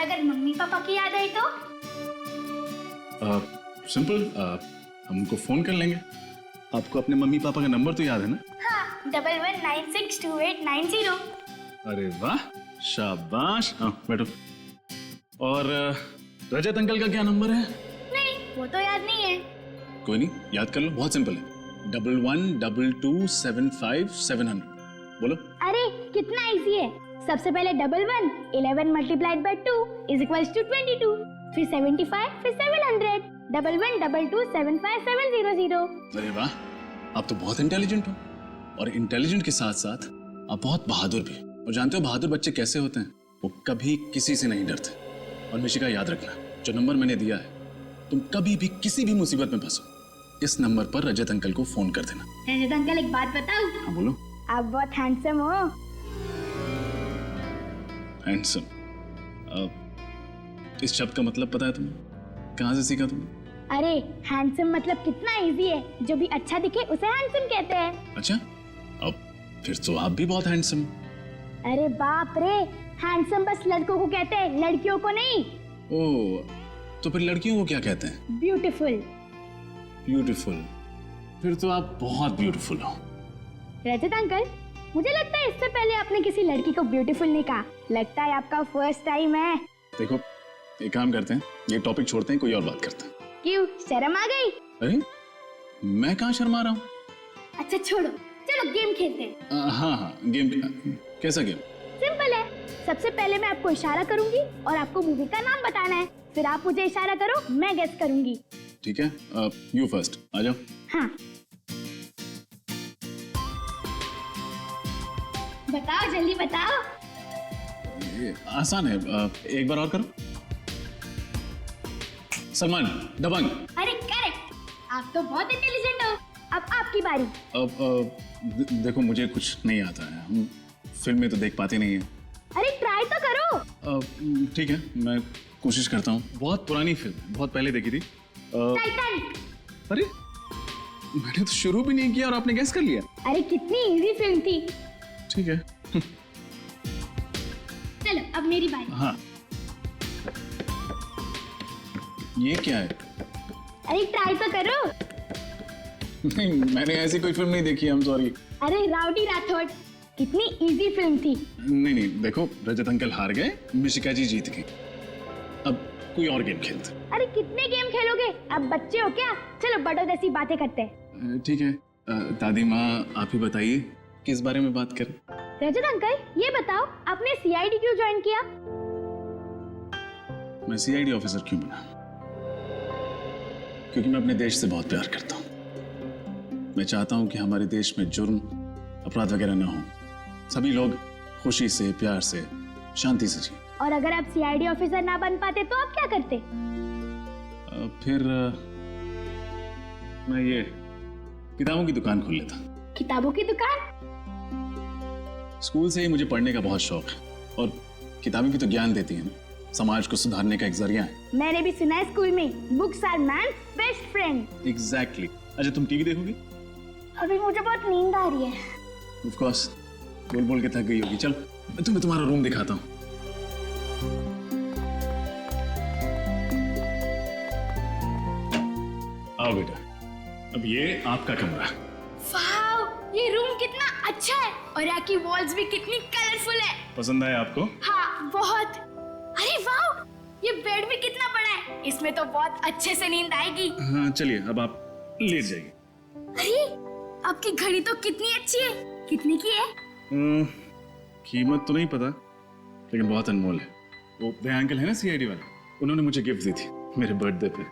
अगर mummy papa की याद आई तो? सिंपल, हम उनको फोन कर लेंगे। आपको अपने मम्मी पापा का नंबर तो याद है ना? हाँ, 11962890। अरे वाह, शाबाश। हाँ बैठो। और रजत अंकल का क्या नंबर है? नहीं, वो तो याद नहीं है। कोई नहीं, याद कर लो, बहुत सिंपल है। 112275 700। बोलो। अरे कितना इजी है। सबसे पहले 11 11 multiplied by 2 is equals to 22, फिर 75, फिर 700। 112275 700। अरे वाह, आप तो बहुत इंटेलिजेंट हो। और इंटेलिजेंट के साथ साथ आप बहुत बहादुर भी। और जानते हो बहादुर बच्चे कैसे होते हैं? वो कभी किसी से नहीं डरते। और मिशिका, याद रखना, जो नंबर मैंने दिया है, तुम कभी भी किसी भी मुसीबत में फंसो, इस नंबर पर रजत अंकल को फोन कर देना। रजत अंकल, एक बात बताऊं? हाँ बोलो। आप बहुत हैंडसम हो। हैंडसम? इस शब्द का मतलब पता है तुम्हें? कहाँ से सीखा तुमने? अरे हैंडसम मतलब कितना इजी है। जो भी अच्छा दिखे उसे हैंडसम कहते हैं। अच्छा, अब फिर तो आप भी बहुत हैंडसम। अरे बाप रे, हैंडसम बस लड़कों को कहते हैं, लड़कियों को नहीं। ओह, तो फिर लड़कियों को क्या कहते हैं? ब्यूटीफुल। ब्यूटीफुल? फिर तो आप बहुत ब्यूटीफुल हो। रजत अंकल, मुझे लगता है इससे पहले आपने किसी लड़की को ब्यूटीफुल नहीं कहा। लगता है आपका फर्स्ट टाइम है। देखो, एक काम करते हैं, ये टॉपिक छोड़ते हैं, कोई और बात करते हैं। क्यों, शर्म आ गई? अरे मैं कहाँ शर्मा रहा हूँ? अच्छा छोड़ो, चलो गेम खेलते हैं। हाँ हाँ, गेम। कैसा गेम? सिंपल है। सबसे पहले मैं आपको इशारा करूंगी और आपको मूवी का नाम बताना है। फिर आप मुझे इशारा करो, मैं गेस करूंगी। ठीक है, यू फर्स्ट, आ जाओ। हाँ, बताओ, जल्दी बताओ। ये आसान है, एक बार और करो। सलमान, दबंग। अरे करेक्ट, आप तो बहुत इंटेलिजेंट हो। अब आपकी बारी। अब देखो, मुझे कुछ नहीं आता है, हम फिल्म में तो देख पाते नहीं है। अरे ट्राई तो करो। ठीक है, मैं कोशिश करता हूँ। बहुत पुरानी फिल्म है, बहुत पहले देखी थी। टाइटैनिक। अरे मैंने तो शुरू भी नहीं किया और आपने गैस कर लिया। अरे कितनी इजी फिल्म थी। ठीक है। चलो अब मेरी बारी। हाँ, ये क्या है? अरे ट्राई तो करो। नहीं, मैंने ऐसी कोई फिल्म नहीं देखी, आई एम सॉरी। अरे राउडी राठौड़, कितनी इजी फिल्म थी। नहीं नहीं, देखो, रजत अंकल हार गए, मिशिका जी जीत गई। अब कोई और गेम खेलते। अरे कितने गेम खेलोगे, अब बच्चे हो क्या? चलो बड़ों जैसी बातें करते हैं। ठीक है, दादी माँ आप ही बताइए किस बारे में बात करें। रजत अंकल, ये बताओ आपने सीआईडी क्यों ज्वाइन किया? मैं सीआईडी ऑफिसर क्यों बना? क्योंकि मैं अपने देश से बहुत प्यार करता हूँ। मैं चाहता हूँ कि हमारे देश में जुर्म, अपराध वगैरह ना हो। सभी लोग खुशी से, प्यार से, शांति से जिए। और अगर आप सीआईडी ऑफिसर ना बन पाते तो आप क्या करते? फिर मैं ये किताबों की दुकान खोल लेता। किताबों की दुकान? स्कूल से ही मुझे पढ़ने का बहुत शौक है, और किताबें भी तो ज्ञान देती हैं ना, समाज को सुधारने का एक जरिया है। मैंने भी सुना है स्कूल में, books are man's best friend. Exactly. अच्छा, तुम टीवी देखोगी? अभी मुझे बहुत नींद आ रही है। ऑफ कोर्स, बोल बोल के थक गई होगी। चलो मैं तुम्हें तुम्हारा रूम दिखाता हूँ। आओ बेटा, अब ये आपका कमरा। वाओ, ये रूम कितना अच्छा है और यहाँ की वॉल्स भी कितनी कलरफुल है। पसंद आया आपको? हाँ बहुत। अरे वाओ, ये बेड भी कितना बड़ा है, इसमें तो बहुत अच्छे से नींद आएगी। हाँ चलिए, अब आप लेट जाइए। अरे आपकी घड़ी तो कितनी अच्छी है, कितने की है? कीमत तो नहीं पता, लेकिन बहुत अनमोल है। वो वे अंकल है ना सीआईडी वाले, उन्होंने मुझे गिफ्ट दी थी मेरे बर्थडे पे।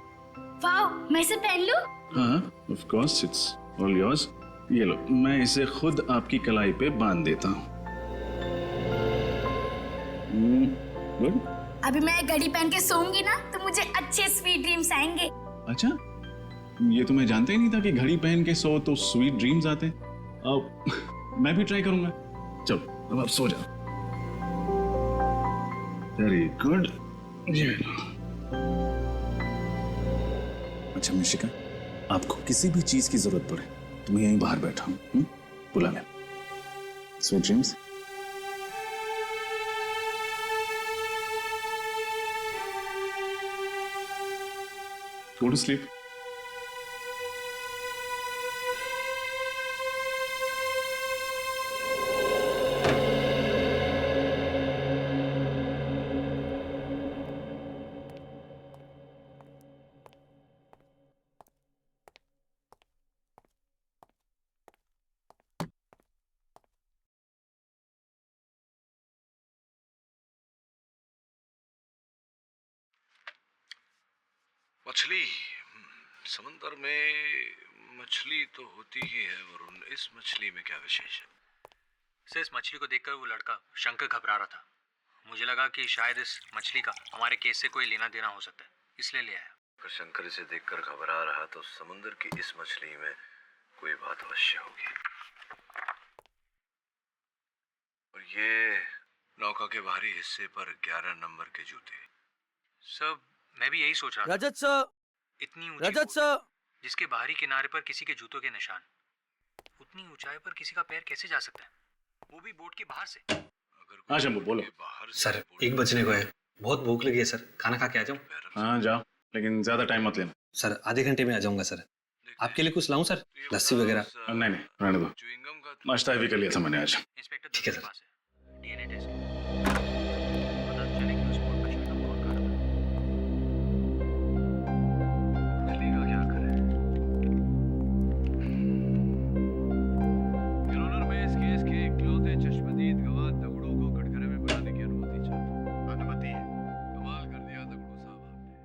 वाओ, मैं इसे पहन लूं? हाँ of course, it's all yours. ये लो, मैं इसे खुद आपकी कलाई पे बांध देता हूँ। गुड। अभी मैं घड़ी पहन के सोऊंगी ना तो मुझे अच्छे स्वीट ड्रीम्स आएंगे। अच्छा, ये तो मैं जानता ही नहीं था कि घड़ी पहन के सो तो स्वीट ड्रीम्स आते हैं। अब मैं भी ट्राई करूंगा। चलो अब आप सो जाओ। Very good. अच्छा मिशिका, आपको किसी भी चीज की जरूरत पड़े तो मैं यहीं बाहर बैठा हूँ, बुला ले। Sweet dreams. Go to sleep. मछली समंदर में मछली तो होती ही है वरुण, इस मछली में क्या विशेष है? सर, इस मछली को देखकर वो लड़का शंकर घबरा रहा था। मुझे लगा कि शायद इस मछली का हमारे केस से कोई लेना देना हो सकता है, इसलिए ले आया। अगर शंकर इसे देखकर घबरा रहा तो समुद्र की इस मछली में कोई बात अवश्य होगी। और ये नौका के बाहरी हिस्से पर 11 नंबर के जूते। सब मैं भी यही सोच रहा था। रजत सर, इतनी ऊंची रजत बोट, सर, जिसके बाहरी किनारे पर किसी के जूतों के निशान, उतनी ऊंचाई पर किसी का पैर कैसे जा सकता है, वो भी बोट के बाहर से? हाँ शंभू बोलो। सर 1 बजने को है, बहुत भूख लगी है सर, खाना खा के आ जाऊं? हाँ जाओ, लेकिन ज्यादा टाइम मत लेना। सर आधे घंटे में आ जाऊंगा सर। आपके लिए कुछ लाऊं सर, लस्सी वगैरह? नहीं नहीं रहने दो, नाश्ता भी कर लिया था मैंने आज। इंस्पेक्टर ठीक है, के सर। पास है डीएनए टेस्ट। पता चले कि उस बोट पर च्युइंगम कौन खा रहा था। मछली का क्या करें? यूरोनर में इस केस के इकलौते चश्मदीद गवाह दगड़ू को कटघरे में बनाने की अनुमति चाहता। अनुमति है? कमाल कर दिया दगड़ू साहब आपने।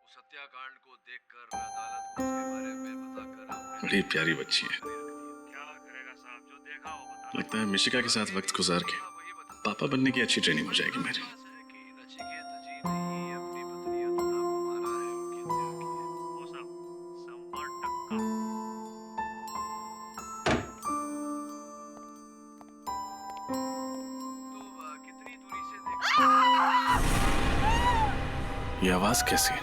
उस हत्याकांड को देखकर अदालत को उसके बारे में बताकर आपने बड़ी प्यारी बच्ची है। क्या करेगा साहब, जो देखा वो बता। लगता है मिशिका के साथ वक्त गुजार के पापा बनने की अच्छी ट्रेनिंग हो जाएगी मेरी। ये आवाज कैसी है?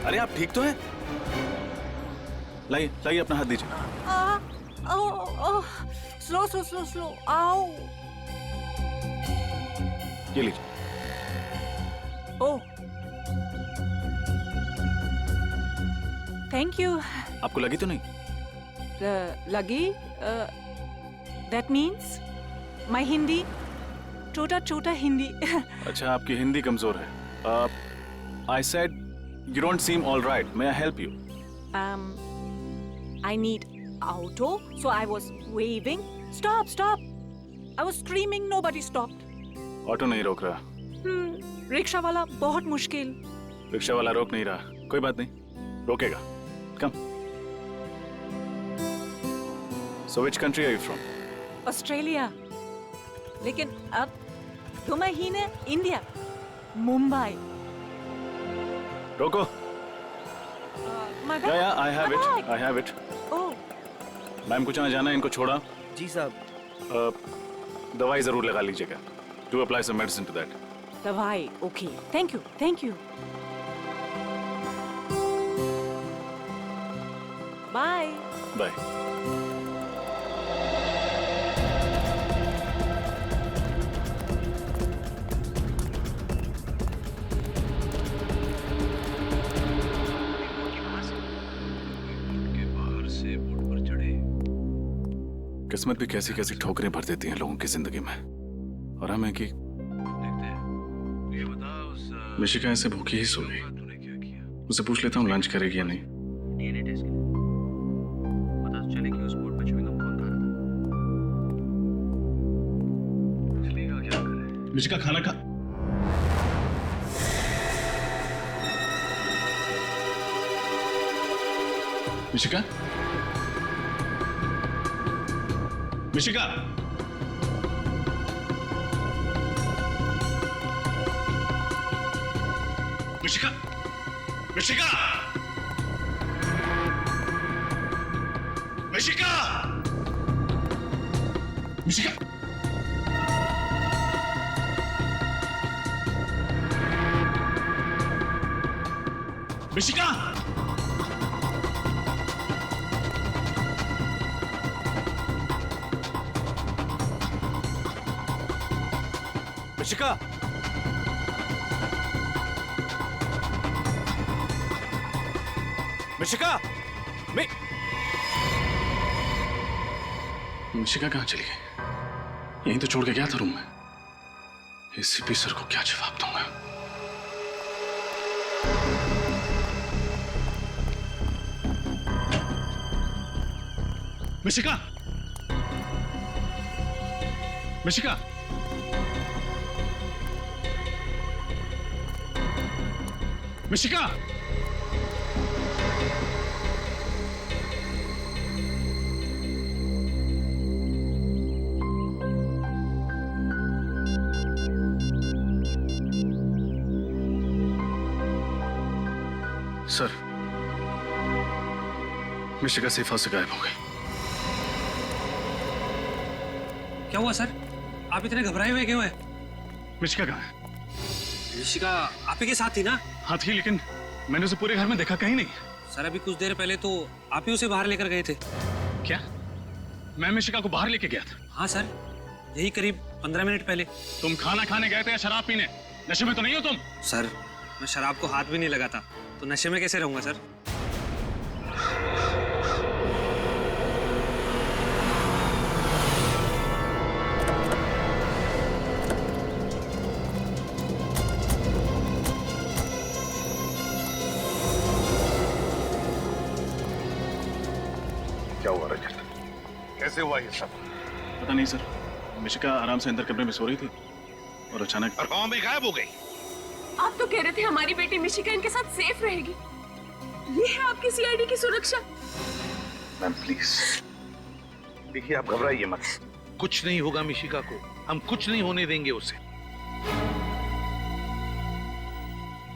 अरे आप ठीक तो हैं? लाइए लाइए अपना हाथ दीजिए। स्लो स्लो स्लो स्लो, आओ। ये लीजिए। ओह, थैंक यू। आपको लगी तो नहीं? लगी? दैट मीन्स माय हिंदी छोटा छोटा हिंदी। अच्छा आपकी हिंदी कमजोर है। I said you don't seem all right, may I help you? I need auto, so I was waving. Stop, stop! I was screaming, nobody stopped. Auto नहीं रोक रहा। रिक्शा वाला बहुत मुश्किल। रिक्शा वाला रोक नहीं रहा, कोई बात नहीं, रोकेगा। कम। So which country are you from? Australia. लेकिन अब 2 महीने इंडिया, मुंबई। रोको। My या bag, I have my it, bag. I have it. Oh, ma'am को जहाँ जाना है इनको छोड़ा। जी साहब। दवाई जरूर लगा लीजिएगा। Do apply some medicine to that. दवाई, okay. Thank you, thank you. Bye. Bye. के बाहर से बोट पर चढ़े। किस्मत भी कैसी कैसी ठोकरें भर देती हैं लोगों की जिंदगी में, और हमें कि देखते हैं। ये बता उस मिशिका ऐसे भूखी ही सो गई। तूने क्या किया? उससे पूछ लेता हूँ लंच करेगी या नहीं। डीएनए टेस्ट के लिए पता चले कि उस बोट पर च्युइंगम कौन खा रहा था। मछली का क्या करें? मिशिका खाना खा। मिशिका, मिशिका, मिशिका, मिशिका, मिशिका। मिशिका, मिशिका, मिशिका, मिशिका, मिशिका कहाँ चली गई? यहीं तो छोड़ के गया था रूम में। एसीपी सर को क्या जवाब दूंगा? मिशिका, मिशिका, मिशिका, सर, मिशिका सेफा से गायब हो गई। क्या हुआ सर? आप इतने घबराए हुए क्यों हैं? मिशिका कहाँ है? ऋषिका आप ही के साथ थी ना? हाँ थी, लेकिन मैंने उसे पूरे घर में देखा कहीं नहीं। सर अभी कुछ देर पहले तो आप ही उसे बाहर लेकर गए थे। क्या? मैं मिशिका को बाहर लेके गया था? हाँ सर, यही करीब 15 मिनट पहले। तुम खाना खाने गए थे या शराब पीने? नशे में तो नहीं हो तुम? सर मैं शराब को हाथ भी नहीं लगाता, तो नशे में कैसे रहूंगा सर? क्या हुआ रजत? कैसे हुआ ये सब? पता नहीं सर, मिशिका आराम से अंदर कमरे में सो रही थी और अचानक और हवा में गायब हो गई। आप तो कह रहे थे हमारी बेटी मिशिका इनके साथ सेफ रहेगी। ये है आपकी सीआईडी की सुरक्षा। मैम प्लीज, देखिए आप घबराइए मत। कुछ नहीं होगा मिशिका को, हम कुछ नहीं होने देंगे उसे।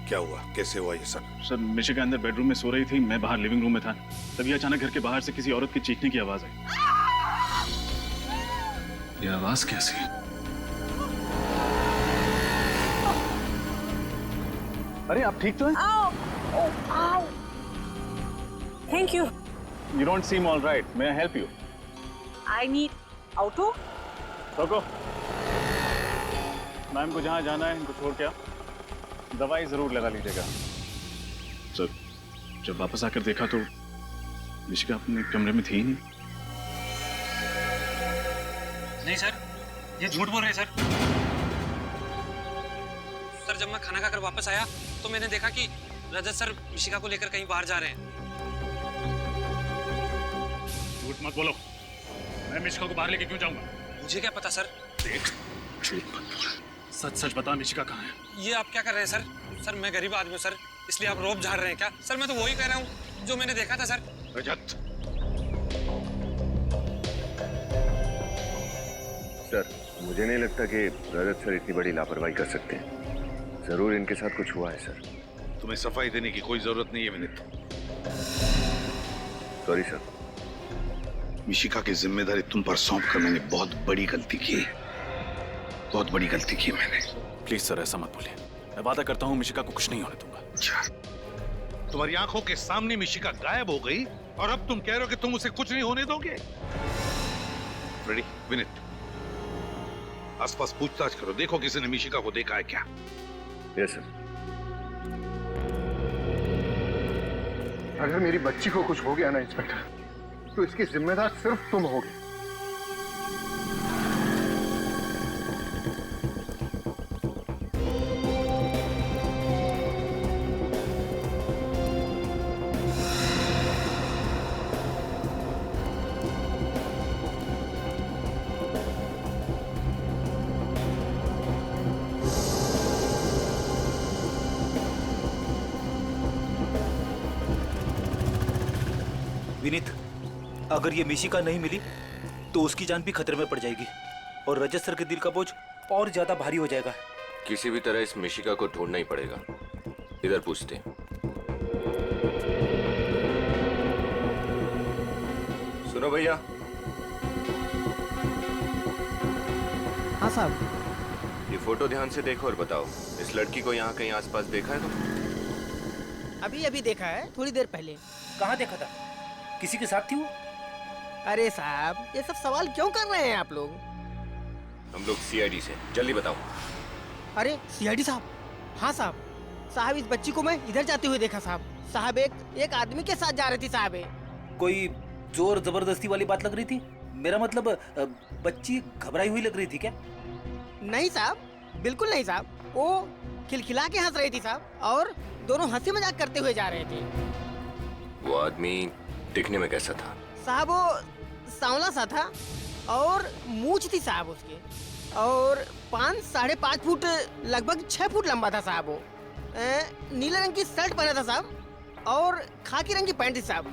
क्या हुआ? कैसे हुआ ये सब? सर, मिशिका अंदर बेडरूम में सो रही थी, मैं बाहर लिविंग रूम में था। तभी अचानक घर के बाहर से किसी औरत की चीखने की आवाज आई। ये आवाज कैसी है? अरे आप ठीक तो हैं? Thank you. You don't seem all right. May I help you? I need auto. रोको। मैम को जहाँ जाना है इनको छोड़ के आओ। दवाई जरूर लगा लीजिएगा। सर, जब वापस आकर देखा तो मिशिका अपने कमरे में थी ही नहीं। नहीं सर, ये झूठ बोल रहे हैं सर। सर जब मैं खाना खाकर वापस आया तो मैंने देखा कि रजत सर मिशिका को लेकर कहीं बाहर जा रहे हैं। झूठ मत बोलो। मैं मिशिका को बाहर लेके क्यों जाऊंगा? मुझे क्या पता सर। देख, झूठ मत बोल। सच सच बता, मिशिका कहाँ है? ये आप क्या कर रहे हैं सर? सर मैं गरीब आदमी हूँ सर, इसलिए आप रोब झाड़ रहे हैं क्या? सर मैं तो वही कह रहा हूँ जो मैंने देखा था सर। रजत, सर मुझे नहीं लगता कि रजत सर इतनी बड़ी लापरवाही कर सकते हैं। जरूर इनके साथ कुछ हुआ है सर। तुम्हें सफाई देने की कोई जरूरत नहीं है विनीत। Sorry sir. मिशिका की जिम्मेदारी तुम पर सौंप कर मैंने बहुत बड़ी गलती की। बहुत बड़ी गलती की मैंने। प्लीज सर, ऐसा मत बोलिए। मैं वादा करता हूँ मिशिका को कुछ नहीं होने दूंगा। अच्छा, तुम्हारी आंखों के सामने मिशिका गायब हो गई और अब तुम कह रहे हो कि तुम उसे कुछ नहीं होने दोगे? रेडी विनीत, आसपास पूछताछ करो, देखो किसी ने मिशिका को देखा है क्या। Yes sir. अगर मेरी बच्ची को कुछ हो गया ना इंस्पेक्टर, तो इसकी जिम्मेदार सिर्फ तुम होगे। विनीत, अगर ये मिशिका नहीं मिली तो उसकी जान भी खतरे में पड़ जाएगी और रजत सर के दिल का बोझ और ज्यादा भारी हो जाएगा। किसी भी तरह इस मिशिका को ढूंढना ही पड़ेगा। इधर पूछते हैं। सुनो भैया, हाँ साहब। ये फोटो ध्यान से देखो और बताओ, इस लड़की को यहाँ कहीं आसपास देखा है तुम? अभी अभी देखा है, थोड़ी देर पहले। कहाँ देखा था? किसी के साथ थी वो? अरे साहब, ये सब सवाल क्यों कर रहे हैं आप लोग? हम लोग सीआईडी से, जल्दी बताओ। अरे सीआईडी साहब? हाँ साहब। साहब इस बच्ची को मैं इधर जाते हुए देखा साहब। साहब एक आदमी के साथ जा रही थी साहब। कोई जोर जबरदस्ती वाली बात लग रही थी? मेरा मतलब बच्ची घबराई हुई लग रही थी क्या? नहीं साहब, बिल्कुल नहीं साहब। वो खिलखिला के हंस रही थी साहब, और दोनों हंसी मजाक करते हुए जा रहे थे। वो आदमी दिखने में कैसा था? साहब वो सांवला सा था, और मूंछ थी साहब उसके, और 5-5.5 फुट, लगभग 6 फुट लंबा था साहब वो। नीले रंग की शर्ट पहना था साहब, और खाकी रंग की पैंट थी साहब।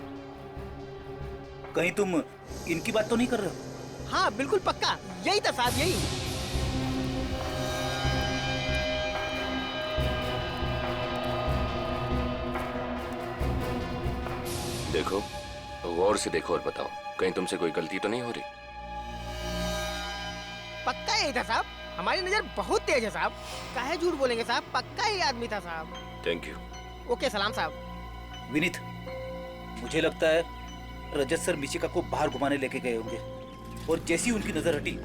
कहीं तुम इनकी बात तो नहीं कर रहे हो? हाँ बिल्कुल पक्का, यही था साहब, यही। देखो, गौर से देखो और बताओ, कहीं तुमसे कोई गलती तो नहीं हो रही? पक्का यही था साहब, हमारी नजर बहुत तेज है साहब। काहे झूठ बोलेंगे साहब, पक्का ही आदमी था साहब। Thank you. ओके, सलाम साहब। विनीत, मुझे लगता है रजत सर मिशिका को बाहर घुमाने लेके गए होंगे, और जैसी उनकी नजर हटी,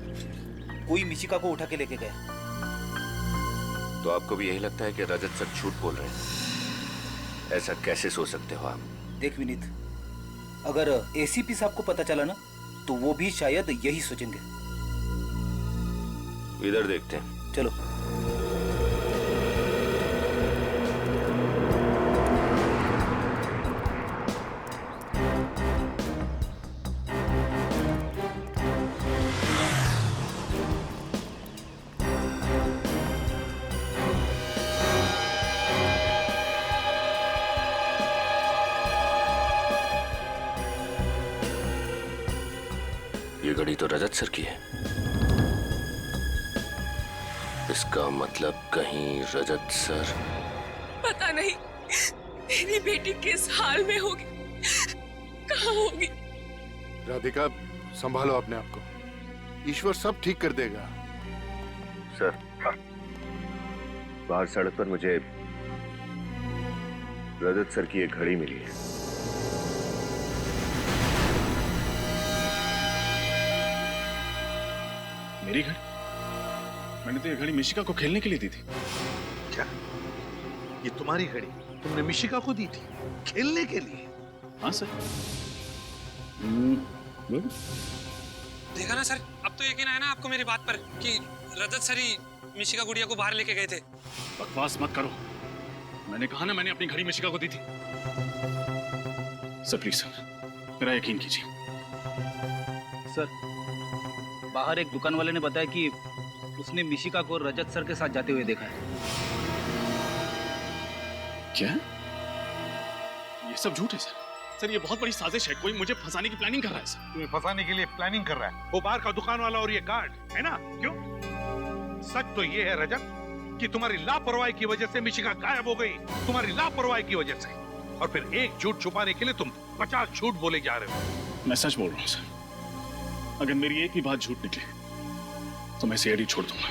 कोई मिशिका को उठा के लेके गया। तो आपको भी यही लगता है कि रजत सर झूठ बोल रहे हैं? ऐसा कैसे सोच सकते हो आप? देख विनीत, अगर एसीपी साहब को पता चला ना, तो वो भी शायद यही सोचेंगे। इधर देखते हैं। चलो। ये घड़ी तो रजत सर की है। इसका मतलब कहीं रजत सर... पता नहीं मेरी बेटी किस हाल में होगी, कहाँ होगी। राधिका, संभालो अपने आप को, ईश्वर सब ठीक कर देगा। सर, बाहर सड़क पर मुझे रजत सर की एक घड़ी मिली है। मेरी घड़ी? मैंने तो ये घड़ी मिशिका को खेलने के लिए दी थी। क्या? ये तुम्हारी घड़ी तुमने मिशिका को दी थी खेलने के लिए? हाँ सर। देखा ना सर, अब तो यकीन आया ना आपको मेरी बात पर कि रजत सर ही मिशिका गुड़िया को बाहर लेके गए थे। बकवास मत करो, मैंने कहा ना मैंने अपनी घड़ी मिशिका को दी थी। सर प्लीज सर, मेरा यकीन कीजिए। सर, बाहर एक दुकान वाले ने बताया कि उसने मिशिका को रजत सर के साथ जाते हुए देखा है। क्या? ये सब झूठ है सर। सर ये बहुत बड़ी साजिश है, कोई मुझे फंसाने की प्लानिंग कर रहा है सर। तुम्हें फंसाने के लिए प्लानिंग कर रहा है वो बाहर का दुकान वाला और ये गार्ड है ना? क्यों? सच तो ये है रजत कि तुम्हारी लापरवाही की वजह से मिशिका गायब हो गई, तुम्हारी लापरवाही की वजह से। और फिर एक झूठ छुपाने के लिए तुम 50 झूठ बोले जा रहे हो। मैं सच बोल रहा हूँ सर, अगर मेरी एक भी बात झूठ निकले तो मैं सीआईडी छोड़ दूंगा।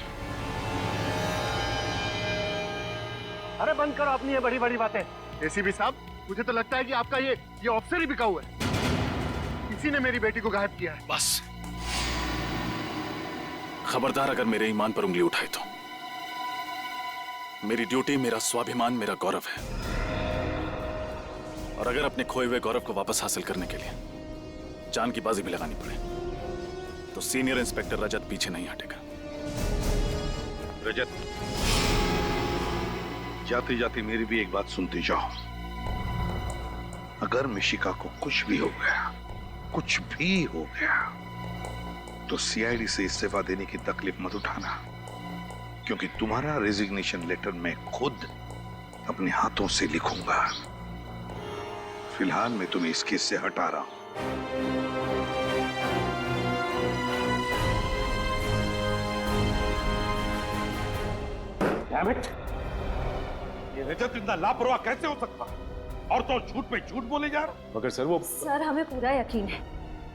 अरे बंद करो अपनी ये बड़ी बड़ी बातें। एसीपी साहब, मुझे तो लगता है कि आपका ये ऑफिसर ही बिका हुआ है। इसी ने मेरी बेटी को गायब किया है। बस खबरदार अगर मेरे ईमान पर उंगली उठाए तो। मेरी ड्यूटी, मेरा स्वाभिमान, मेरा गौरव है, और अगर अपने खोए हुए गौरव को वापस हासिल करने के लिए जान की बाजी भी लगानी पड़े तो सीनियर इंस्पेक्टर रजत पीछे नहीं हटेगा। रजत, जाते जाते मेरी भी एक बात सुनते जाओ। अगर मिशिका को कुछ भी हो गया, कुछ भी हो गया, तो सीआईडी से इस्तीफा देने की तकलीफ मत उठाना, क्योंकि तुम्हारा रेजिग्नेशन लेटर मैं खुद अपने हाथों से लिखूंगा। फिलहाल मैं तुम्हें इस केस से हटा रहा हूं। ये रजत इतना लापरवाह कैसे हो सकता है? और तो झूठ पे झूठ बोले जा रहा। मगर सर वो... सर, हमें पूरा यकीन है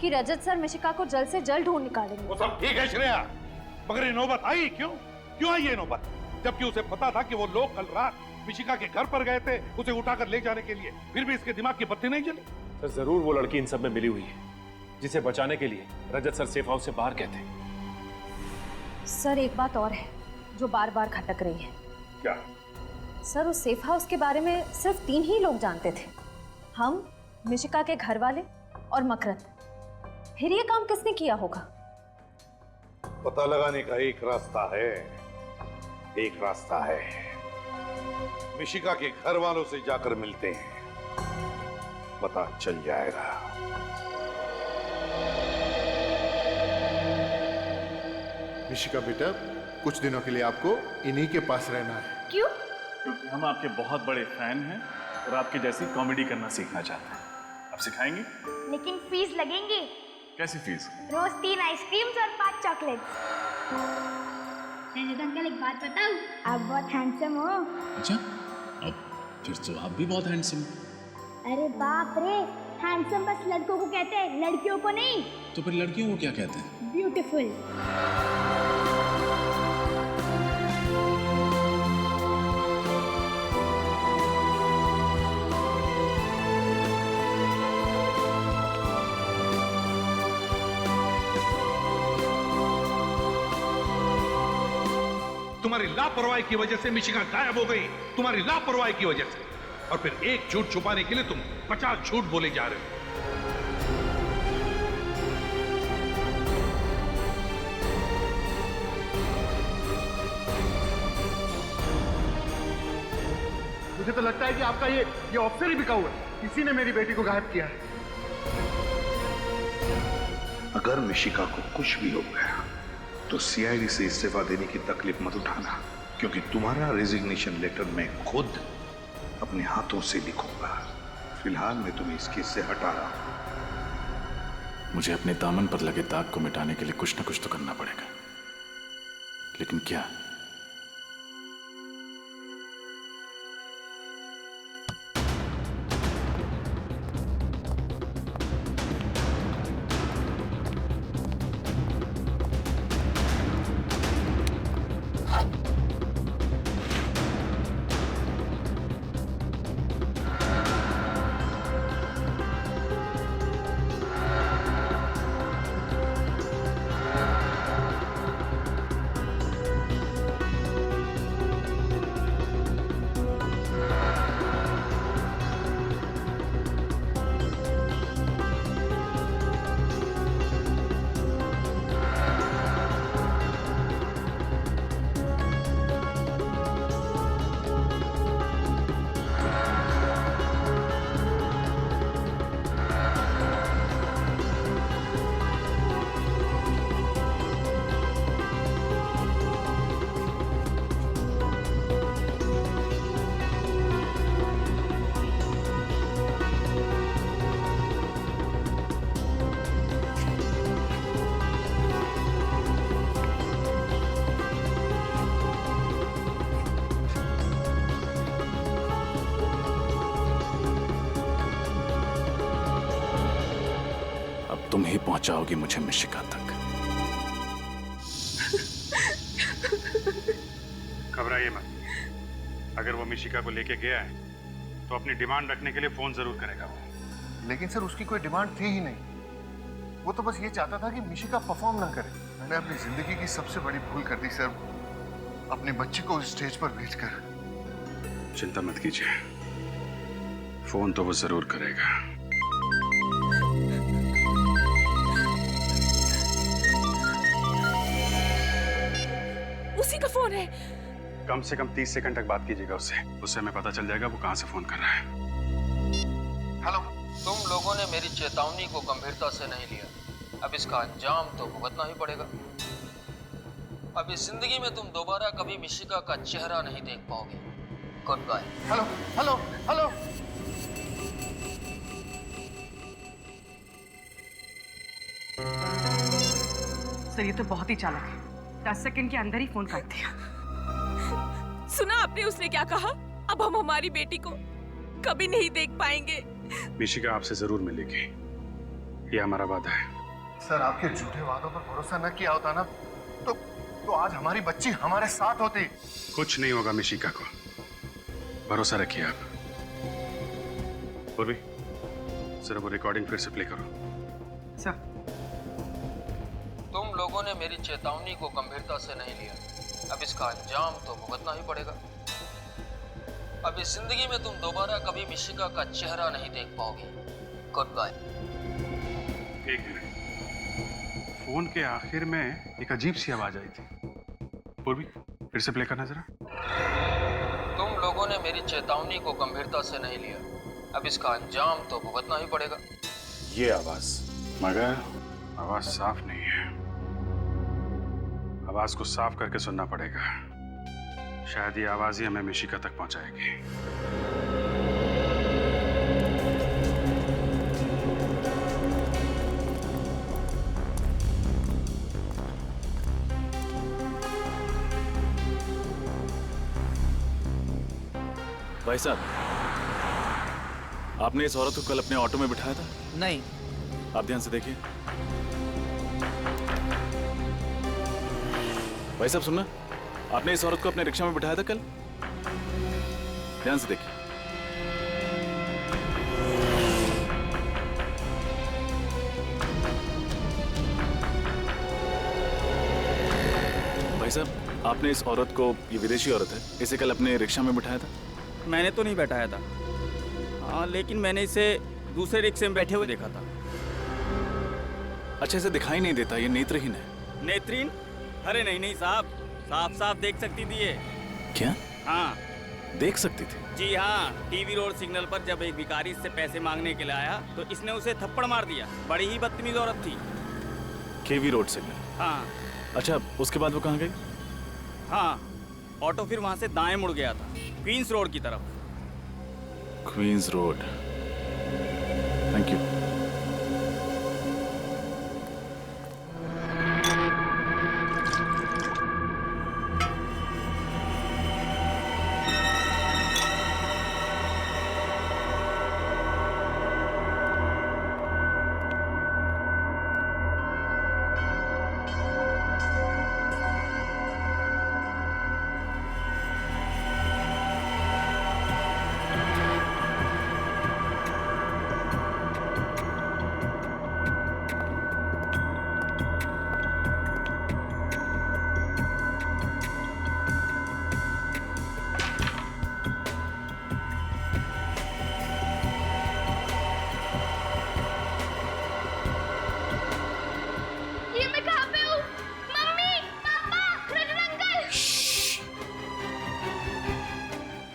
कि रजत सर मिशिका को जल्द से जल्द ढूंढ निकालेंगे। वो सब ठीक है श्रेया, मगर ये नौबत आई क्यों? क्यों आई ये नौबत? जबकि उसे पता था कि वो लोग कल रात मिशिका के घर पर गए थे उसे उठाकर ले जाने के लिए, फिर भी इसके दिमाग की बत्ती नहीं जली। सर जरूर वो लड़की इन सब में मिली हुई है, जिसे बचाने के लिए रजत सर सेफ हाउस से बाहर गए थे। सर एक बात और है जो बार बार खटक रही है। क्या? सर उस सेफ हाउस के बारे में सिर्फ 3 ही लोग जानते थे, हम, मिशिका के घर वाले और मकरंद। फिर ये काम किसने किया होगा? पता लगाने का एक रास्ता है, एक रास्ता है। मिशिका के घर वालों से जाकर मिलते हैं, पता चल जाएगा। मिशिका बेटा, कुछ दिनों के लिए आपको इन्हीं के पास रहना है। क्यों? क्योंकि हम आपके बहुत बड़े फैन हैं और आपके जैसी कॉमेडी करना सीखना चाहते हैं। आप सिखाएंगे? लेकिन फीस लगेंगे। कैसी फीस? रोज 3 आइसक्रीम्स और 5 चॉकलेट्स। रजत अंकल एक बात बताऊं, आप बहुत हैंडसम हो। अच्छा, अब फिर तो आप भी बहुत हैंडसम। अरे बाप रे, हैंडसम बस लड़कों को कहते हैं, लड़कियों को नहीं। तो फिर लड़कियों को क्या कहते हैं? ब्यूटीफुल। तुम्हारी लापरवाही की वजह से मिशिका गायब हो गई, तुम्हारी लापरवाही की वजह से। और फिर एक झूठ छुपाने के लिए तुम 50 झूठ बोले जा रहे हो। मुझे तो लगता है कि आपका ये ऑफिसर ही बिकाऊ है। किसी ने मेरी बेटी को गायब किया है। अगर मिशिका को कुछ भी हो गया तो सीआईडी से इस्तीफा देने की तकलीफ मत उठाना, क्योंकि तुम्हारा रेजिग्नेशन लेटर मैं खुद अपने हाथों से लिखूंगा। फिलहाल मैं तुम्हें इस केस से हटा रहा हूं। मुझे अपने दामन पर लगे दाग को मिटाने के लिए कुछ न कुछ तो करना पड़ेगा, लेकिन क्या? तुम ही पहुंचाओगी मुझे मिशिका तक। घबराइए मत, अगर वो मिशिका को लेके गया है तो अपनी डिमांड रखने के लिए फोन जरूर करेगा वो। लेकिन सर उसकी कोई डिमांड थी ही नहीं। वो तो बस ये चाहता था कि मिशिका परफॉर्म ना करे। मैंने अपनी जिंदगी की सबसे बड़ी भूल कर दी सर, अपनी बच्ची को स्टेज पर भेजकर। चिंता मत कीजिए, फोन तो वो जरूर करेगा। उसी का फोन है। कम से कम 30 सेकंड तक बात कीजिएगा उससे हमें पता चल जाएगा वो कहां से फोन कर रहा है। हेलो। तुम लोगों ने मेरी चेतावनी को गंभीरता से नहीं लिया, अब इसका अंजाम तो भुगतना ही पड़ेगा। अब इस जिंदगी में तुम दोबारा कभी मिशिका का चेहरा नहीं देख पाओगे। Goodbye. Hello hello hello. Sir ये तो बहुत ही चालाक है, 10 सेकंड के अंदर ही फोन काट दिया। सुना आपने उसने क्या कहा? अब हम हमारी बेटी को कभी नहीं देख पाएंगे। मिशिका आपसे जरूर मिलेगी, ये हमारा वादा है। सर आपके झूठे वादों पर भरोसा न किया होता ना तो तो आज हमारी बच्ची हमारे साथ होती। कुछ नहीं होगा मिशिका को, भरोसा रखिए आप। पूर्वी, सर वो रिकॉर्डिंग फिर से प्ले करो। सर, तुम लोगों ने मेरी चेतावनी को गंभीरता से नहीं लिया, अब इसका अंजाम तो भुगतना ही पड़ेगा। अब इस जिंदगी में तुम दोबारा कभी मिशिका का चेहरा नहीं देख पाओगे। Goodbye. एक मिनट, फोन के आखिर में एक अजीब सी आवाज आई थी। पूर्वी, फिर से प्ले करना जरा। तुम लोगों ने मेरी चेतावनी को गंभीरता से नहीं लिया, अब इसका अंजाम तो भुगतना ही पड़ेगा। ये आवाज, मगर आवाज साफ नहीं है। आवाज को साफ करके सुनना पड़ेगा, शायद ये आवाज ही हमें मिशिका तक पहुंचाएगी। भाई साहब, आपने इस औरत को कल अपने ऑटो में बिठाया था? नहीं। आप ध्यान से देखिए। भाई साहब सुनना, आपने इस औरत को अपने रिक्शा में बिठाया था कल? ध्यान से देखिए। भाई साहब, आपने इस औरत को, ये विदेशी औरत है, इसे कल अपने रिक्शा में बिठाया था? मैंने तो नहीं बैठाया था। हाँ, लेकिन मैंने इसे दूसरे रिक्शे में बैठे हुए देखा था। अच्छा, इसे दिखाई नहीं देता, ये नेत्रहीन है। नेत्रहीन? अरे नहीं नहीं साहब, साफ साफ देख सकती थी ये। क्या? हाँ, देख सकती थी? जी हाँ, टीवी रोड सिग्नल पर जब एक भिखारी इससे पैसे मांगने के लिए आया तो इसने उसे थप्पड़ मार दिया। बड़ी ही बदतमीज औरत थी। केवी रोड सिग्नल? हाँ। अच्छा, उसके बाद वो कहाँ गई? हाँ, ऑटो फिर वहां से दाएं मुड़ गया था, क्वींस रोड की तरफ। Queens Road, thank you.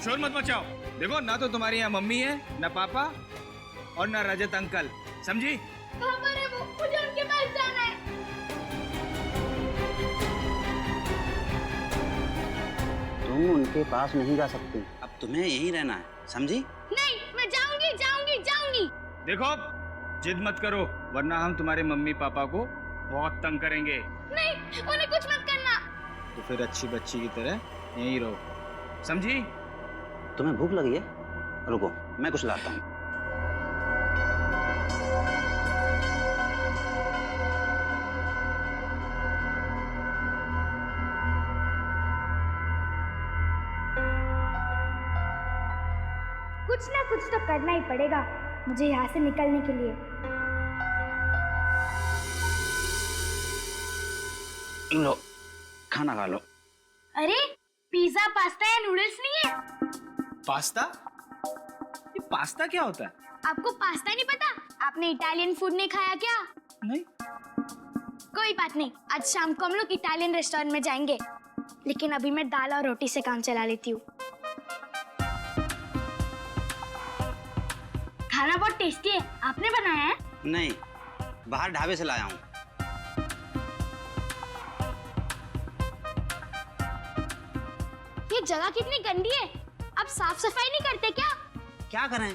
शोर मत मचाओ। देखो, ना तो तुम्हारी यहाँ मम्मी है, ना पापा और ना रजत अंकल, समझी? कहाँ पर है वो? मुझे उनके पास जाना है। तुम उनके पास नहीं जा सकती, अब तुम्हें यहीं रहना है, समझी? नहीं, मैं जाऊंगी जाऊंगी जाऊंगी। देखो, जिद मत करो, वरना हम तुम्हारे मम्मी पापा को बहुत तंग करेंगे। नहीं, उन्हें कुछ मत करना। तो फिर अच्छी बच्ची की तरह यहीं रहो, समझी? तुम्हें भूख लगी है? रुको, मैं कुछ लाता हूँ। कुछ ना कुछ तो करना ही पड़ेगा मुझे यहाँ से निकलने के लिए। लो, खाना खा लो। अरे, पिज्जा, पास्ता या नूडल्स नहीं है? पास्ता? ये पास्ता क्या होता है? आपको पास्ता नहीं पता? आपने इटालियन फूड नहीं खाया क्या? नहीं। कोई बात नहीं, आज शाम को हम लोग इटालियन रेस्टोरेंट में जाएंगे। लेकिन अभी मैं दाल और रोटी से काम चला लेती हूँ। खाना बहुत टेस्टी है। आपने बनाया है? नहीं, बाहर ढाबे से लाया हूँ। ये जगह कितनी गंदी है। आप साफ सफाई नहीं करते क्या? क्या करें,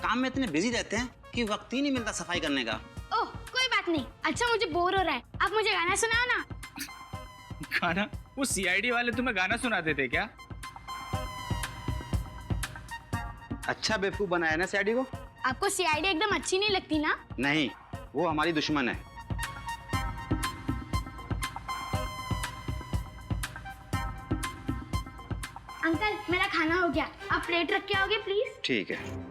काम में इतने बिजी रहते हैं कि वक्त ही नहीं मिलता सफाई करने का। ओह, कोई बात नहीं। अच्छा, मुझे बोर हो रहा है, आप मुझे गाना सुनाओ ना। गाना? वो सीआईडी वाले तुम्हें गाना सुनाते थे क्या? अच्छा बेवकूफ बनाया ना सीआईडी को। आपको सीआईडी एकदम अच्छी नहीं लगती ना? नहीं, वो हमारी दुश्मन है। मेरा खाना हो गया, आप प्लेट रख के आओगे प्लीज? ठीक है।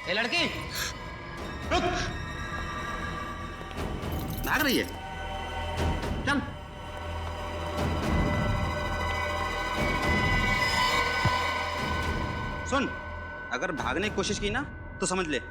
ए लड़की, रुक। भाग रही है? चल। सुन, अगर भागने की कोशिश की ना तो समझ ले।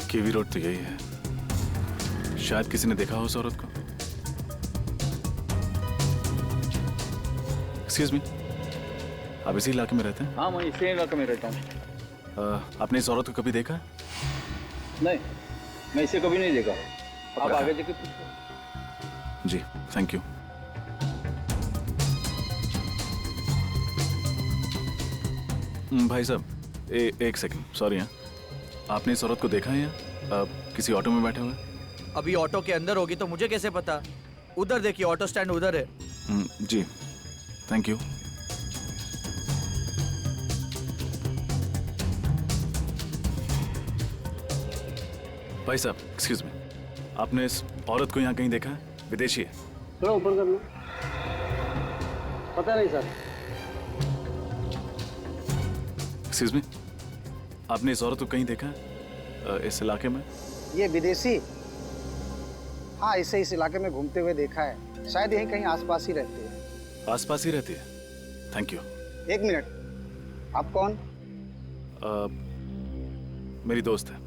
केवी रोड तो यही है। शायद किसी ने देखा हो उस औरत को। एक्सक्यूज मी, आप इसी इलाके में रहते हैं? हाँ, मैं इसी इलाके में रहता हूँ। आपने इस औरत को कभी देखा है? नहीं, मैं इसे कभी नहीं देखा। आप आगे जाके पूछो। जी, थैंक यू। भाई साहब, एक सेकंड, सॉरी। हाँ, आपने इस औरत को देखा है यहाँ किसी ऑटो में बैठे हुए? अभी ऑटो के अंदर होगी तो मुझे कैसे पता? उधर देखिए, ऑटो स्टैंड उधर है। जी, थैंक यू। भाई साहब, एक्सक्यूज मी, आपने इस औरत को यहाँ कहीं देखा है? विदेशी है? थोड़ा ऊपर कर लो। पता नहीं सर। एक्सक्यूज मी, आपने इस औरत को कहीं देखा है इस इलाके में? ये विदेशी? हाँ, इसे इस इलाके में घूमते हुए देखा है। शायद यहीं कहीं आसपास ही रहती है। आसपास ही रहती है? Thank you. एक मिनट, आप कौन? मेरी दोस्त है।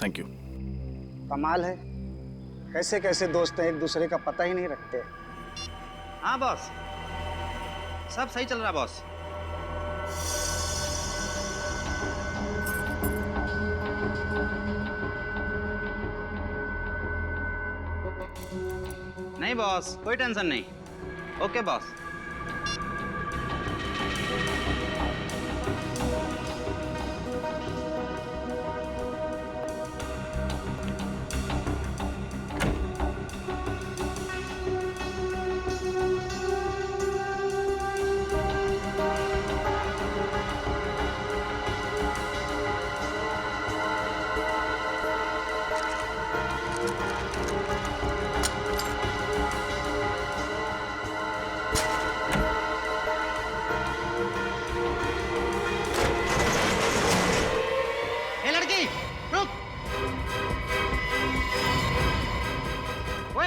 Thank you. कमाल है, कैसे कैसे दोस्त हैं, एक दूसरे का पता ही नहीं रखते। हाँ बॉस, सब सही चल रहा बॉस। नहीं बॉस, कोई टेंशन नहीं। Okay boss.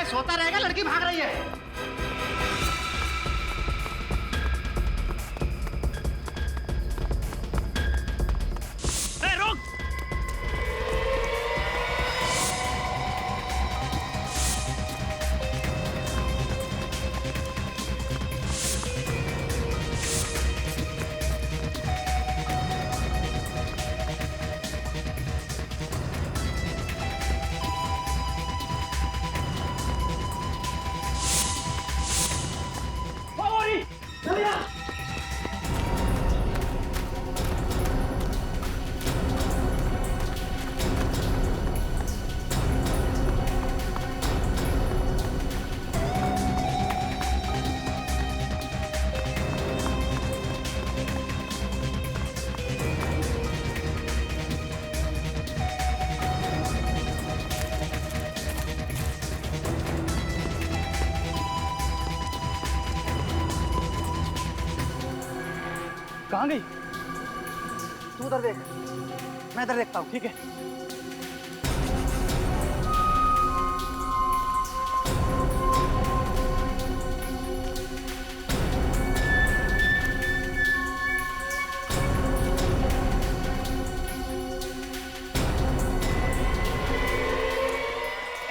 सोता रहेगा, लड़की भाग रही है। रुक। कहाँ गई? तू उधर देख, मैं इधर देखता हूँ, ठीक है?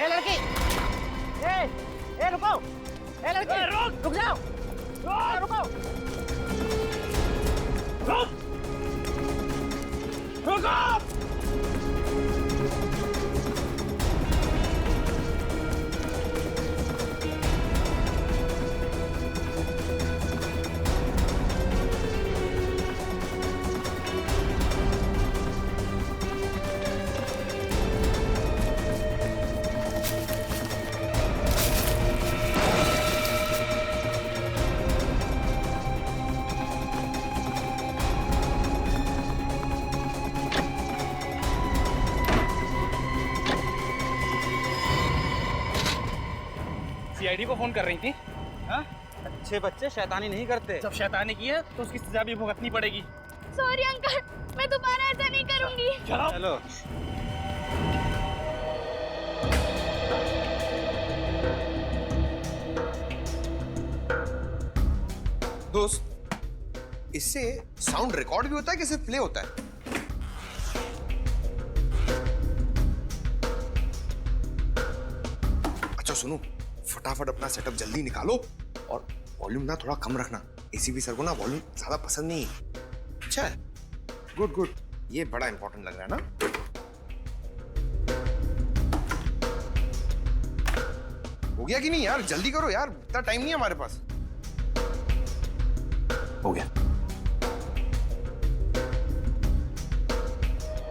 ए लड़की, ए रुको, ए लड़की, रुक जाओ, रुको, रुको। सीआईडी को फोन कर रही थी? हाँ? अच्छे बच्चे शैतानी नहीं करते। जब शैतानी की है तो उसकी सजा भी भुगतनी पड़ेगी। सॉरी अंकल, मैं दोबारा ऐसा नहीं करूंगी। चलो। दोस्त, इससे साउंड रिकॉर्ड भी होता है कि सिर्फ प्ले होता है? अच्छा सुनो, फटाफट अपना सेटअप जल्दी निकालो और वॉल्यूम ना थोड़ा कम रखना। एसीपी सर को ना वॉल्यूम ज्यादा पसंद नहीं है। अच्छा है, गुड गुड, ये बड़ा इंपॉर्टेंट लग रहा है ना। हो गया कि नहीं यार? जल्दी करो यार, इतना टाइम नहीं है हमारे पास। हो गया।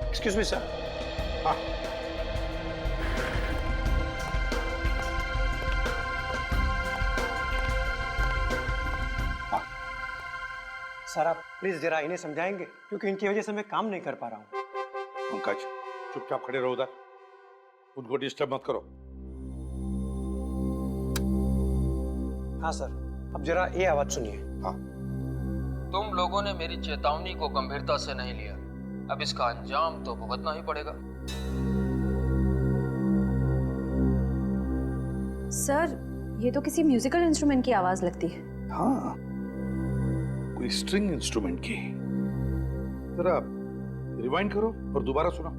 Excuse me sir. हाँ, सर आप प्लीज जरा इन्हें समझाएंगे, क्योंकि इनकी वजह से मैं काम नहीं कर पा रहा हूँ। पंकज, चुपचाप खड़े रहो उधर, उनको डिस्टर्ब मत करो। हाँ सर, अब जरा ये आवाज सुनिए। हाँ। तुम लोगों ने मेरी चेतावनी को गंभीरता से नहीं लिया, अब इसका अंजाम तो भुगतना ही पड़ेगा। सर, ये तो किसी म्यूजिकल इंस्ट्रूमेंट की आवाज लगती है। हाँ, कोई स्ट्रिंग इंस्ट्रूमेंट की। जरा रिवाइंड करो और दोबारा सुनो।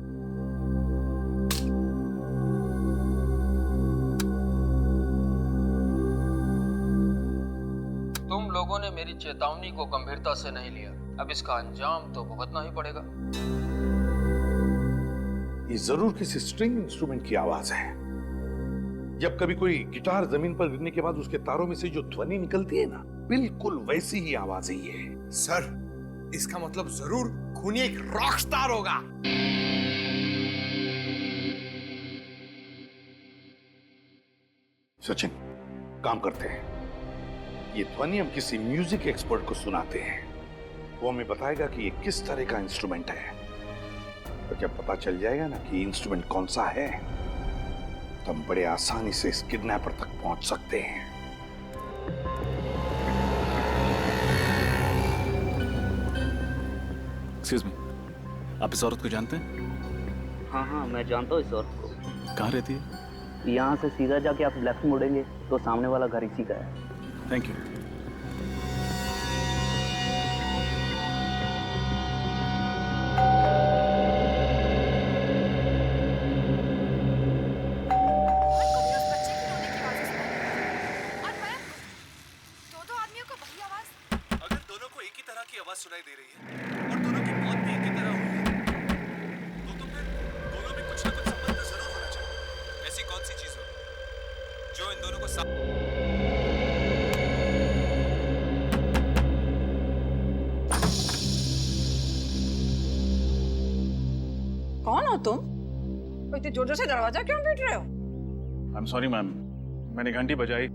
तुम लोगों ने मेरी चेतावनी को गंभीरता से नहीं लिया, अब इसका अंजाम तो भुगतना ही पड़ेगा। ये जरूर किसी स्ट्रिंग इंस्ट्रूमेंट की आवाज है। जब कभी कोई गिटार जमीन पर गिरने के बाद उसके तारों में से जो ध्वनि निकलती है ना, बिल्कुल वैसी ही आवाज है ये। सर, इसका मतलब जरूर खूनी एक रॉक स्टार होगा। सचिन, काम करते हैं, ये ध्वनि हम किसी म्यूजिक एक्सपर्ट को सुनाते हैं। वो हमें बताएगा कि ये किस तरह का इंस्ट्रूमेंट है। तो जब पता चल जाएगा ना कि इंस्ट्रूमेंट कौन सा है, तो हम बड़े आसानी से इस किडनैपर तक पहुंच सकते हैं। एक्सक्यूज मी, आप इस औरत को जानते हैं? हाँ, मैं जानता हूँ इस औरत को। कहाँ रहती है? यहाँ से सीधा जाके आप लेफ्ट मुड़ेंगे तो सामने वाला घर इसी का है। Thank you. अगर दोनों को एक ही तरह की आवाज सुनाई दे रही है और दोनों की मौत भी एक ही तरह हुई है, तो फिर दोनों में कुछ ना कुछ संबंध जरूर होना चाहिए। ऐसी कौन सी चीज हो जो इन दोनों को कौन हो तुम? इतने जोर जोर से दरवाजा क्यों पीट रहे हो? आई एम सॉरी मैम, मैंने घंटी बजाई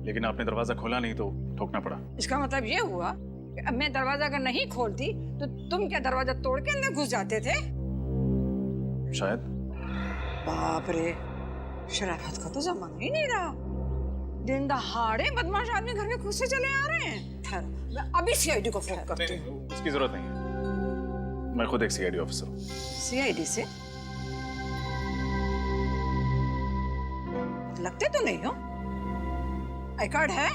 लेकिन आपने दरवाजा खोला नहीं तो ठोकना पड़ा। इसका मतलब ये हुआ कि अब मैं दरवाजा अगर नहीं खोलती तो तुम क्या दरवाजा तोड़ के अंदर घुस जाते थे? शायद। बाप रे, शराफत का तो जमाना ही नहीं रहा। दिन दहाड़े बदमाश आदमी घर में खुद से चले आ रहे हैं। ठहरो, मैं अभी सीआईडी को फोन करती हूँ। उसकी जरूरत नहीं है, मैं खुद एक सीआईडी ऑफिसर हूँ। सीआईडी से लगते तो नहीं हो। आई कार्ड है?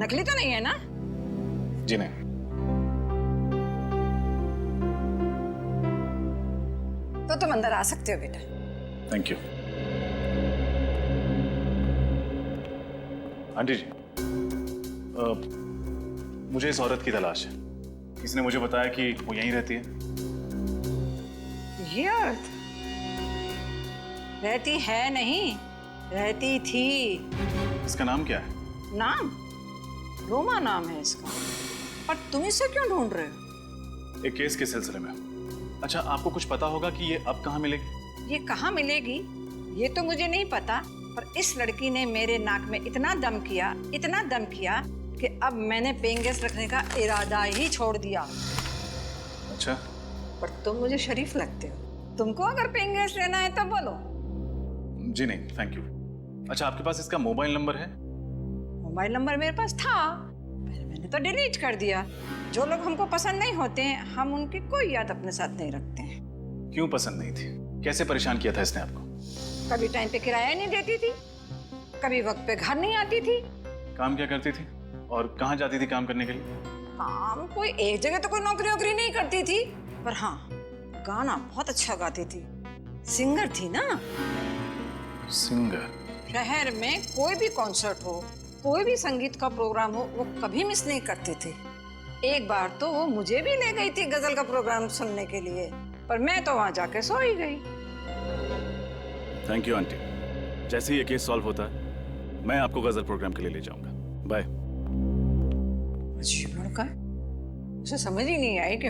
नकली तो नहीं है ना? जी नहीं। तो तुम अंदर आ सकते हो बेटा। Thank you. आंटी जी, मुझे इस औरत की तलाश है। किसी ने मुझे बताया कि वो यहीं रहती है। ये औरत रहती है नहीं, रहती थी। इसका नाम क्या है? नाम? रोमा नाम है इसका। पर तुम इसे क्यों ढूंढ रहे हो? एक केस के सिलसिले में। अच्छा, आपको कुछ पता होगा कि ये अब कहाँ मिलेगी? ये कहाँ मिलेगी ये तो मुझे नहीं पता, पर इस लड़की ने मेरे नाक में इतना दम किया कि अब मैंने पेइंग गेस्ट रखने का इरादा ही छोड़ दिया। अच्छा। पर तुम मुझे शरीफ लगते हो। तुमको अगर पेइंग गेस्ट लेना है तो बोलो। जी नहीं, थैंक यू। अच्छा, आपके पास इसका मोबाइल नंबर है? मोबाइल नंबर मेरे पास था, मैंने तो डिलीट कर दिया। जो लोग हमको पसंद नहीं होते हैं, हम उनकी कोई याद अपने साथ नहीं रखते हैं। क्यों पसंद नहीं थी? कैसे परेशान किया था इसने आपको? कभी टाइम पे किराया नहीं देती थी, कभी वक्त पे घर नहीं आती थी। काम क्या करती थी और कहाँ जाती थी काम करने के लिए? काम कोई एक जगह तो कोई नौकरी नहीं करती थी, पर हाँ गाना बहुत अच्छा गाती थी। सिंगर थी ना। सिंगर? शहर में कोई भी कॉन्सर्ट हो, कोई भी संगीत का प्रोग्राम हो, वो कभी मिस नहीं करते थे। एक बार तो वो मुझे भी ले गई थी गजल का प्रोग्राम सुनने के लिए, पर मैं तो वहां जाके सो ही गई। Thank you aunty. जैसे ही ये केस सॉल्व होता है, मैं आपको गजल प्रोग्राम के लिए ले जाऊंगा। बाय। अजीब लड़का है, उसे समझ ही नहीं आई कि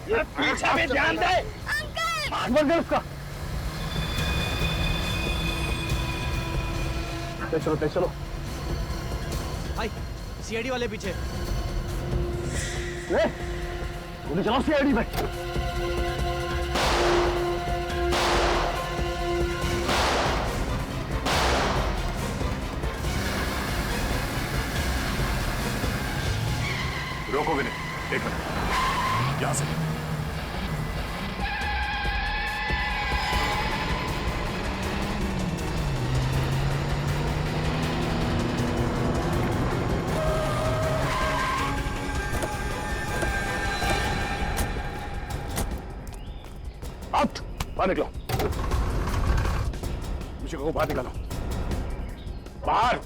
ये पीछे में ध्यान दे। भाग दे उसका। तेज चलो। भाई, सीआईडी वाले पीछे। ले, गोली चलाओ सीआईडी पे। रोकोगे नहीं? एक मिनट, यहां से। बाहर निकलो। मुझे को बाहर निकालो। बाहर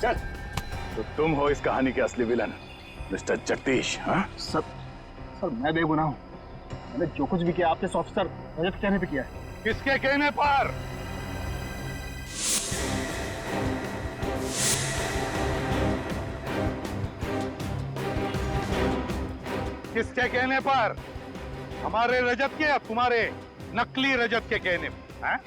चल। तो तुम हो इस कहानी के असली विलन, मिस्टर जगदीश। हाँ सर मैं बेगुनाह हूँ। मैंने जो कुछ भी किया आपके ऑफिसर रजत कहने पे किया है। किसके कहने पर? किसके कहने पर? हमारे रजत के या तुम्हारे नकली रजत के कहने पर? हैं?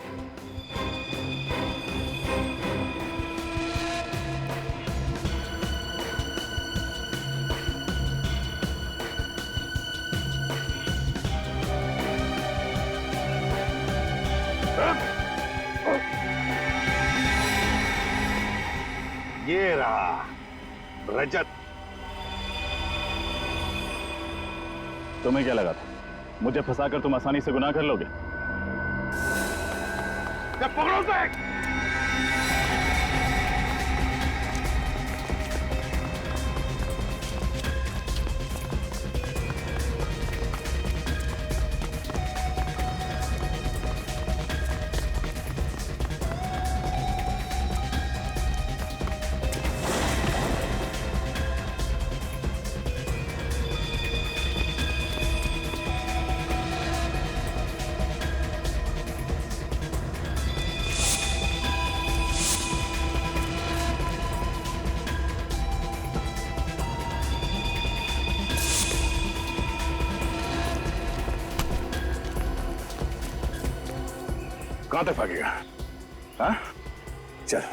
ये रहा रजत। तुम्हें क्या लगा था मुझे फंसाकर तुम आसानी से गुनाह कर लोगे? जब पकड़ो तो कहां तक भागेगा? हाँ? चल,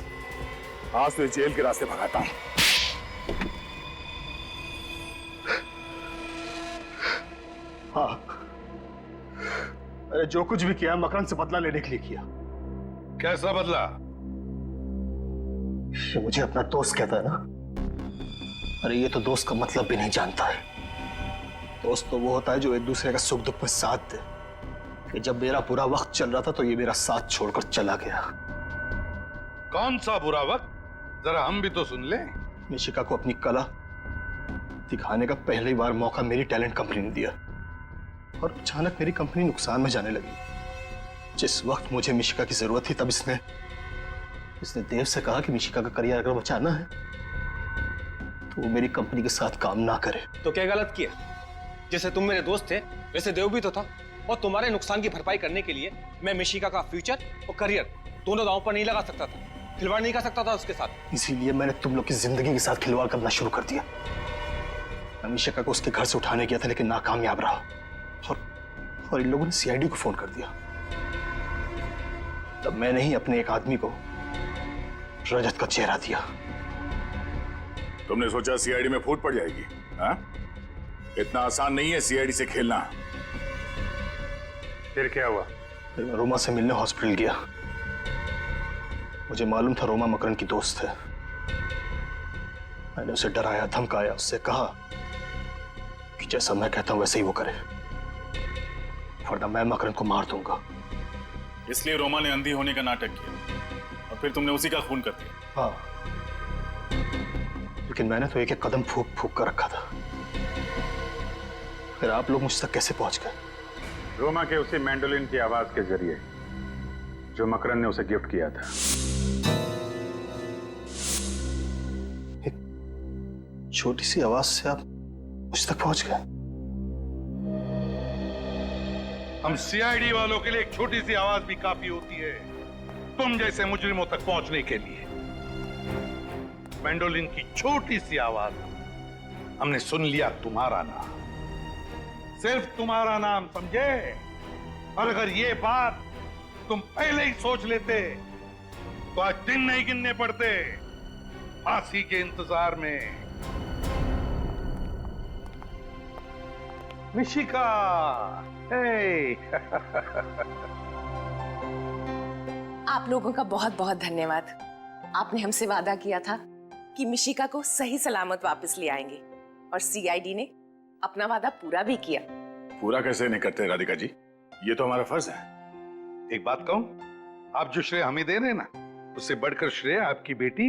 आज तो जेल के रास्ते भगाता हूं। हाँ, अरे जो कुछ भी किया मकरंद से बदला लेने के लिए किया। कैसा बदला? ये मुझे अपना दोस्त कहता है ना। अरे ये तो दोस्त का मतलब भी नहीं जानता है। दोस्त तो वो होता है जो एक दूसरे का सुख दुख में साथ दे। कि जब मेरा बुरा वक्त चल रहा था तो ये मेरा साथ छोड़कर चला गया। कौन सा बुरा वक्त? जरा हम भी तो सुन ले। निशिका को अपनी कला दिखाने का पहली बार मौका मेरी टैलेंट कंपनी ने दिया और अचानक मेरी कंपनी नुकसान में जाने लगी। जिस वक्त मुझे मिशिका की जरूरत थी तब इसने देव से कहा कि मिशिका का करियर अगर बचाना है तो वो मेरी कंपनी के साथ काम ना करे। तो क्या गलत किया? जैसे तुम मेरे दोस्त थे वैसे देव भी तो था, और तुम्हारे नुकसान की भरपाई करने के लिए मैं मिशिका का फ्यूचर और करियर दोनों दांव पर नहीं लगा सकता था, खिलवाड़ नहीं कर सकता था उसके साथ। इसीलिए मैंने तुम लोग की जिंदगी के साथ खिलवाड़ करना शुरू कर दिया। मैं मिशिका को उसके घर से उठाने गया था लेकिन नाकामयाब रहा और इन लोगों ने सीआईडी को फोन कर दिया। तब मैंने ही अपने एक आदमी को रजत का चेहरा दिया। तुमने सोचा सीआईडी में फूट पड़ जाएगी? हाँ? इतना आसान नहीं है सीआईडी से खेलना। फिर क्या हुआ? फिर मैं रोमा से मिलने हॉस्पिटल गया। मुझे मालूम था रोमा मकरंद की दोस्त है। मैंने उसे डराया, धमकाया, उससे कहा कि जैसा मैं कहता हूं वैसे ही वो करे, वरना मैं मकरंद को मार दूंगा। इसलिए रोमा ने अंधी होने का नाटक किया और फिर तुमने उसी का खून कर दिया। हाँ, लेकिन मैंने तो एक एक कदम फूक फूक कर रखा था। फिर आप लोग मुझ तक कैसे पहुंच गए? रोमा के उसी मैंडोलिन की आवाज के जरिए जो मकरंद ने उसे गिफ्ट किया था। छोटी सी आवाज से आप मुझ तक पहुंच गए? हम सीआईडी वालों के लिए एक छोटी सी आवाज भी काफी होती है तुम जैसे मुजरिमों तक पहुंचने के लिए। मैंडोलिन की छोटी सी आवाज हमने सुन लिया तुम्हारा नाम, सिर्फ तुम्हारा नाम, समझे? और अगर ये बात तुम पहले ही सोच लेते तो आज दिन नहीं गिनने पड़ते फांसी के इंतजार में। मिशिका, हे। आप लोगों का बहुत बहुत धन्यवाद। आपने हमसे वादा किया था कि मिशिका को सही सलामत वापस ले आएंगे और सीआईडी ने अपना वादा पूरा भी किया। पूरा कैसे नहीं करते राधिका जी, ये तो हमारा फर्ज है। एक बात कहूं, आप जो श्रेय हमें दे रहे हैं ना, उससे बढ़कर श्रेय आपकी बेटी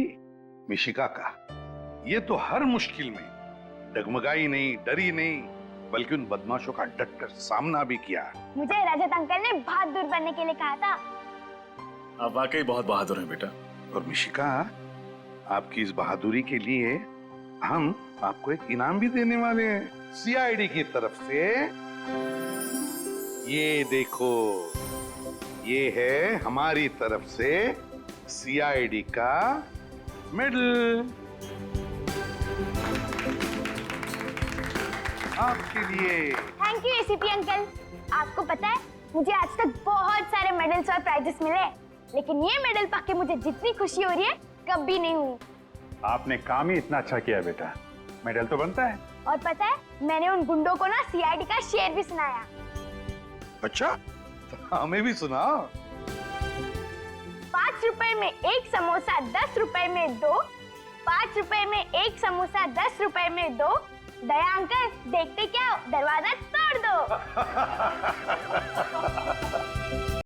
मिशिका का। ये तो हर मुश्किल में डगमगाई नहीं, डरी नहीं, बल्कि उन बदमाशों का डटकर सामना भी किया। मुझे रजत अंकल ने बहादुर बनने के लिए कहा था। आप वाकई बहुत बहादुर हैं बेटा। और मिशिका, आपकी इस बहादुरी के लिए हम आपको एक इनाम भी देने वाले हैं सीआईडी की तरफ से। ये देखो, ये है हमारी तरफ से सीआईडी का मेडल आपके लिए। Thank you ACP uncle. आपको पता है मुझे आज तक बहुत सारे मेडल्स और प्राइजेस मिले, लेकिन ये मेडल पाके मुझे जितनी खुशी हो रही है कभी नहीं हुई। आपने काम ही इतना अच्छा किया बेटा, मेडल तो बनता है। और पता है, मैंने उन गुंडों को ना सीआईडी का शेर भी सुनाया। अच्छा, तो हमें भी सुनाओ। 5 रुपए में एक समोसा 10 रुपए में 2, 5 रुपए में एक समोसा 10 रुपए में 2। दया अंकल, देखते क्या हो, दरवाजा तोड़ दो।